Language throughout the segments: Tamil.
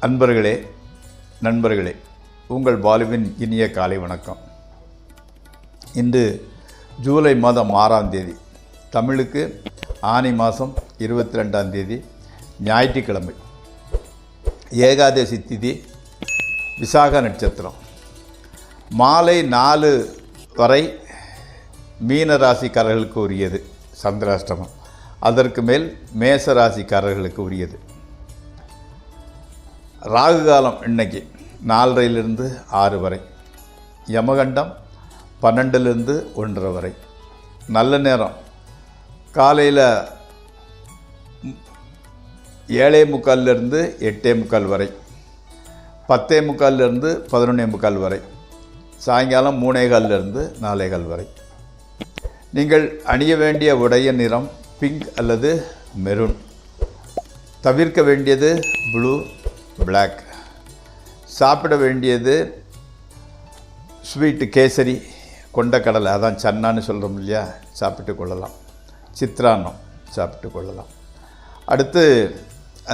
அன்பர்களே, நண்பர்களே, உங்கள் பாலுவின் இனிய காலை வணக்கம். இன்று ஜூலை மாதம் 6ஆம் தேதி, தமிழுக்கு ஆனி மாதம் 22ஆம் தேதி, ஞாயிற்றுக்கிழமை, ஏகாதசி திதி, விசாக நட்சத்திரம். மாலை 4 வரை மீன ராசிக்காரர்களுக்கு உரியது சந்திராஷ்டமம். அதற்கு மேல் மேச ராசிக்காரர்களுக்கு உரியது. ராகு காலம் இன்னைக்கு 4:30 6 வரை, யமகண்டம் 12 1:30 வரை, நல்ல நேரம் காலையில் 7:45 8:45 வரை, 10:45 11:45 வரை, சாயங்காலம் 3:15 4:15 வரை. நீங்கள் அணிய வேண்டிய உடைய நிறம் பிங்க் அல்லது மெரூன். தவிர்க்க வேண்டியது ப்ளூ, பிளாக். சாப்பிட வேண்டியது ஸ்வீட்டு கேசரி, கொண்டக்கடலை, அதான் சன்னான்னு சொல்கிறோம் இல்லையா, சாப்பிட்டு கொள்ளலாம். சித்ரான்னம் சாப்பிட்டு கொள்ளலாம். அடுத்து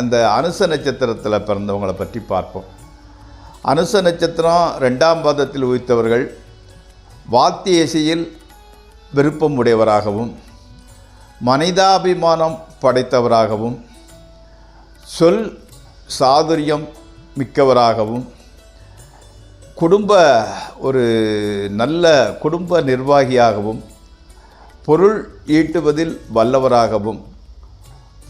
அந்த அனுச நட்சத்திரத்தில் பிறந்தவங்களை பற்றி பார்ப்போம். அனுச நட்சத்திரம் 2ஆம் பாதத்தில் உதித்தவர்கள் வாத்திய இசையில் விருப்பம் உடையவராகவும் மனிதாபிமானம் படைத்தவராகவும் சொல் சாதுரியம் மிக்கவராகவும் ஒரு நல்ல குடும்ப நிர்வாகியாகவும் பொருள் ஈட்டுவதில் வல்லவராகவும்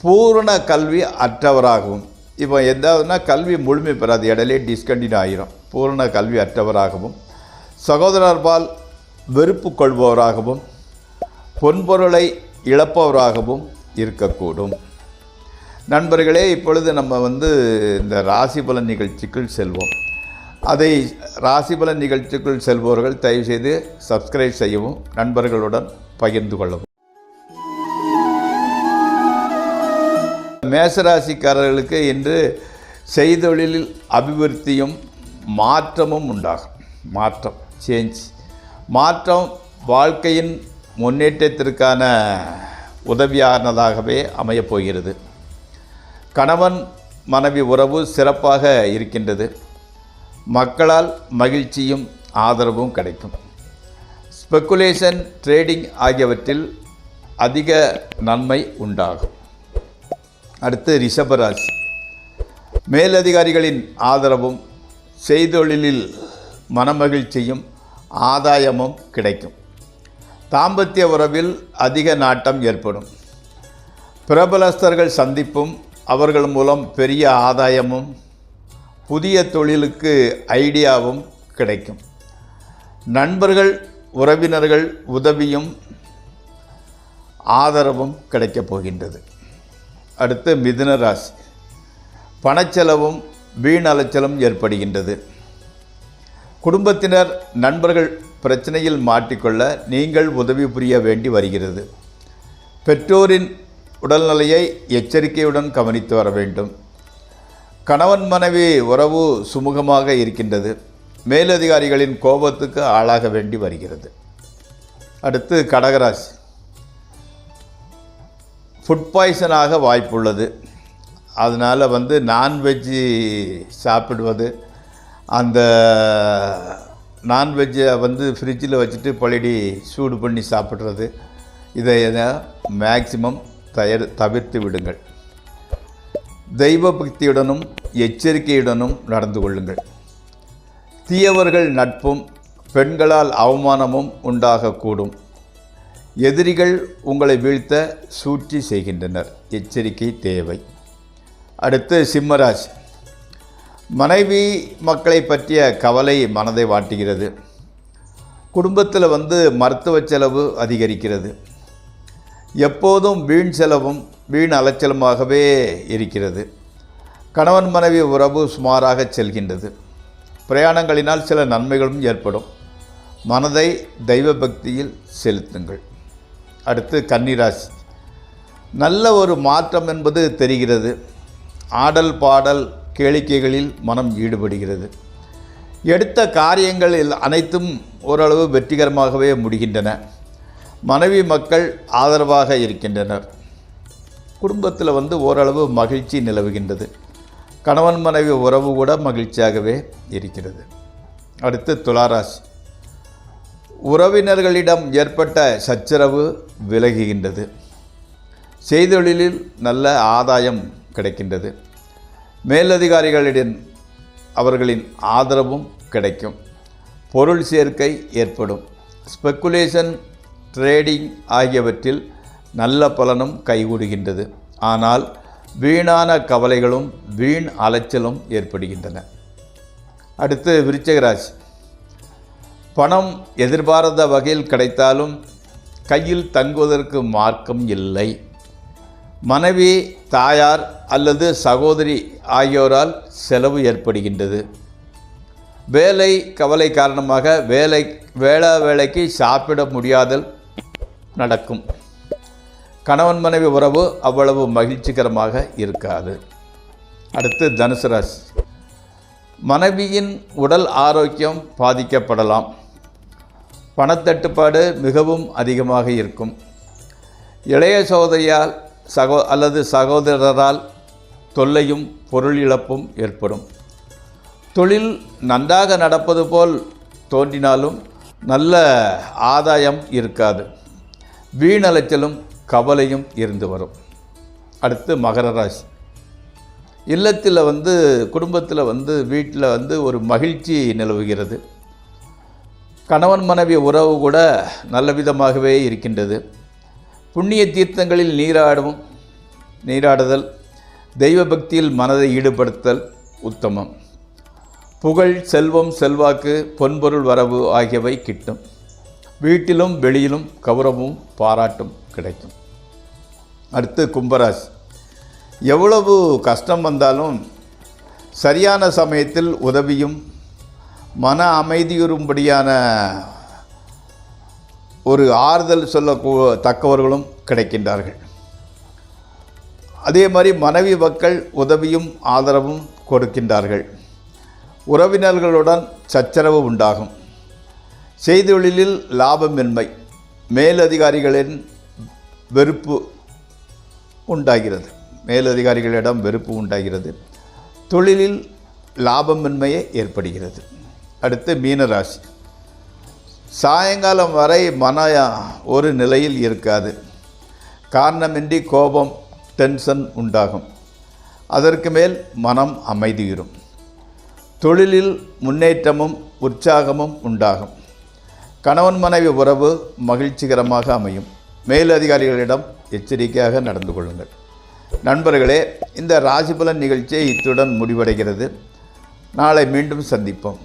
பூரண கல்வி அற்றவராகவும், இப்போ எதாவதுனா கல்வி முழுமை பெறாது, இடையிலே டிஸ்கண்டினியூ ஆகிரும். பூரண கல்வி அற்றவராகவும் சகோதரர்பால் வெறுப்பு கொள்பவராகவும் பொன்பொருளை இழப்பவராகவும் இருக்கக்கூடும். நண்பர்களே, இப்பொழுது நம்ம இந்த ராசிபலன் நிகழ்ச்சிக்குள் செல்வோம். அதை ராசிபலன் நிகழ்ச்சிக்குள் செல்பவர்கள் தயவுசெய்து சப்ஸ்கிரைப் செய்யவும், நண்பர்களுடன் பகிர்ந்து கொள்ளவும். மேசராசிக்காரர்களுக்கு இன்று செய்தொழிலில் அபிவிருத்தியும் மாற்றமும் உண்டாகும். மாற்றம் வாழ்க்கையின் முன்னேற்றத்திற்கான உதவியானதாகவே அமையப் போகிறது. கணவன் மனைவி உறவு சிறப்பாக இருக்கின்றது. மக்களால் மகிழ்ச்சியும் ஆதரவும் கிடைக்கும். ஸ்பெக்குலேஷன், ட்ரேடிங் ஆகியவற்றில் அதிக நன்மை உண்டாகும். அடுத்து ரிஷபராசி. மேலதிகாரிகளின் ஆதரவும் செய்தொழிலில் மனமகிழ்ச்சியும் ஆதாயமும் கிடைக்கும். தாம்பத்திய உறவில் அதிக நாட்டம் ஏற்படும். பிரபலஸ்தர்கள் சந்திப்பும் அவர்கள் மூலம் பெரிய ஆதாயமும் புதிய தொழிலுக்கு ஐடியாவும் கிடைக்கும். நண்பர்கள் உறவினர்கள் உதவியும் ஆதரவும் கிடைக்கப் போகின்றது. அடுத்து மிதுன ராசி. பணச்செலவும் வீண் அலைச்சலும் ஏற்படுகின்றது. குடும்பத்தினர் நண்பர்கள் பிரச்சனையில் மாட்டிக்கொள்ள நீங்கள் உதவி புரிய வேண்டி வருகிறது. பெற்றோரின் உடல்நிலையை எச்சரிக்கையுடன் கவனித்து வர வேண்டும். கணவன் மனைவி உறவு சுமூகமாக இருக்கின்றது. மேலதிகாரிகளின் கோபத்துக்கு ஆளாக வேண்டி வருகிறது. அடுத்து கடகராசி. ஃபுட் பாய்சனாக வாய்ப்புள்ளது. அதனால் நான்வெஜ்ஜு சாப்பிடுவது, அந்த நான்வெஜ்ஜை ஃப்ரிட்ஜில் வச்சுட்டு பழையடி சூடு பண்ணி சாப்பிட்றது, இதை மேக்சிமம் தவிர்த்து விடுங்கள். தெய்வ பக்தியுடனும் எச்சரிக்கையுடனும் நடந்து கொள்ளுங்கள். தீயவர்கள் நட்பும் பெண்களால் அவமானமும் உண்டாகக்கூடும். எதிரிகள் உங்களை வீழ்த்த சூழ்ச்சி செய்கின்றனர். எச்சரிக்கை தேவை. அடுத்து சிம்மராசி. மனைவி மக்களை பற்றிய கவலை மனதை வாட்டுகிறது. குடும்பத்தில் மருத்துவ செலவு அதிகரிக்கிறது. எப்போதும் வீண் செலவும் வீண் அலைச்சலுமாகவே இருக்கிறது. கணவன் மனைவி உறவு சுமாராக செல்கின்றது. பிரயாணங்களினால் சில நன்மைகளும் ஏற்படும். மனதை தெய்வ பக்தியில் செலுத்துங்கள். அடுத்து கன்னிராசி. நல்ல ஒரு மாற்றம் என்பது தெரிகிறது. ஆடல் பாடல் கேளிக்கைகளில் மனம் ஈடுபடுகிறது. எடுத்த காரியங்கள் அனைத்தும் ஓரளவு வெற்றிகரமாகவே முடிகின்றன. மனைவி மக்கள் ஆதரவாக இருக்கின்றனர். குடும்பத்தில் ஓரளவு மகிழ்ச்சி நிலவுகின்றது. கணவன் மனைவி உறவு கூட மகிழ்ச்சியாகவே இருக்கிறது. அடுத்து துளாராசி. உறவினர்களிடம் ஏற்பட்ட சச்சரவு விலகுகின்றது. செய்தொழிலில் நல்ல ஆதாயம் கிடைக்கின்றது. மேலதிகாரிகளிடம் அவர்களின் ஆதரவும் கிடைக்கும். பொருள் சேர்க்கை ஏற்படும். ஸ்பெக்குலேஷன், ட்ரேடிங் ஆகியவற்றில் நல்ல பலனும் கைகூடுகின்றது. ஆனால் வீணான கவலைகளும் வீண் அலைச்சலும் ஏற்படுகின்றன. அடுத்து விருச்சிக ராசி. பணம் எதிர்பாராத வகையில் கிடைத்தாலும் கையில் தங்குவதற்கு மார்க்கம் இல்லை. மனைவி, தாயார் அல்லது சகோதரி ஆகியோரால் செலவு ஏற்படுகின்றது. வேலை கவலை காரணமாக வேளைக்கு சாப்பிட முடியாதல் நடக்கும். கணவன் மனைவி உறவு அவ்வளவு மகிழ்ச்சிகரமாக இருக்காது. அடுத்து தனுசு ராசி. மனைவியின் உடல் ஆரோக்கியம் பாதிக்கப்படலாம். பணத்தட்டுப்பாடு மிகவும் அதிகமாக இருக்கும். இளைய சகோதரியால் அல்லது சகோதரரால் தொல்லையும் பொருள் இழப்பும் ஏற்படும். தொழில் நன்றாக நடப்பது போல் தோன்றினாலும் நல்ல ஆதாயம் இருக்காது. வீணலைச்சலும் கவலையும் இருந்து வரும். அடுத்து மகர ராசி. இல்லத்தில் குடும்பத்தில் வீட்டில் ஒரு மகிழ்ச்சி நிலவுகிறது. கணவன் மனைவி உறவு கூட நல்ல விதமாகவே இருக்கின்றது. புண்ணிய தீர்த்தங்களில் நீராடுதல், தெய்வ பக்தியில் மனதை ஈடுபடுத்தல் உத்தமம். புகழ், செல்வம், செல்வாக்கு, பொன்பொருள் வரவு ஆகியவை கிட்டும். வீட்டிலும் வெளியிலும் கௌரவமும் பாராட்டும் கிடைக்கும். அடுத்து கும்பராசி. எவ்வளவு கஷ்டம் வந்தாலும் சரியான சமயத்தில் உதவியும் மன அமைதியுறும்படியான ஒரு ஆறுதல் தக்கவர்களும் கிடைக்கின்றார்கள். அதே மாதிரி மனைவி மக்கள் உதவியும் ஆதரவும் கொடுக்கின்றார்கள். உறவினர்களுடன் சச்சரவு உண்டாகும். செய்தொழிலில் லாபமின்மை, மேலதிகாரிகளின் வெறுப்பு உண்டாகிறது. மேலதிகாரிகளிடம் வெறுப்பு உண்டாகிறது. தொழிலில் லாபமின்மையே ஏற்படுகிறது. அடுத்து மீனராசி. சாயங்காலம் வரை ஒரு நிலையில் இருக்காது. காரணமின்றி கோபம், டென்ஷன் உண்டாகும். அதற்கு மேல் மனம் அமைதியுறும். தொழிலில் முன்னேற்றமும் உற்சாகமும் உண்டாகும். கணவன் மனைவி உறவு மகிழ்ச்சிகரமாக அமையும். மேலதிகாரிகளிடம் எச்சரிக்கையாக நடந்து கொள்ளுங்கள். நண்பர்களே, இந்த ராசிபலன் நிகழ்ச்சி இத்துடன் முடிவடைகிறது. நாளை மீண்டும் சந்திப்போம்.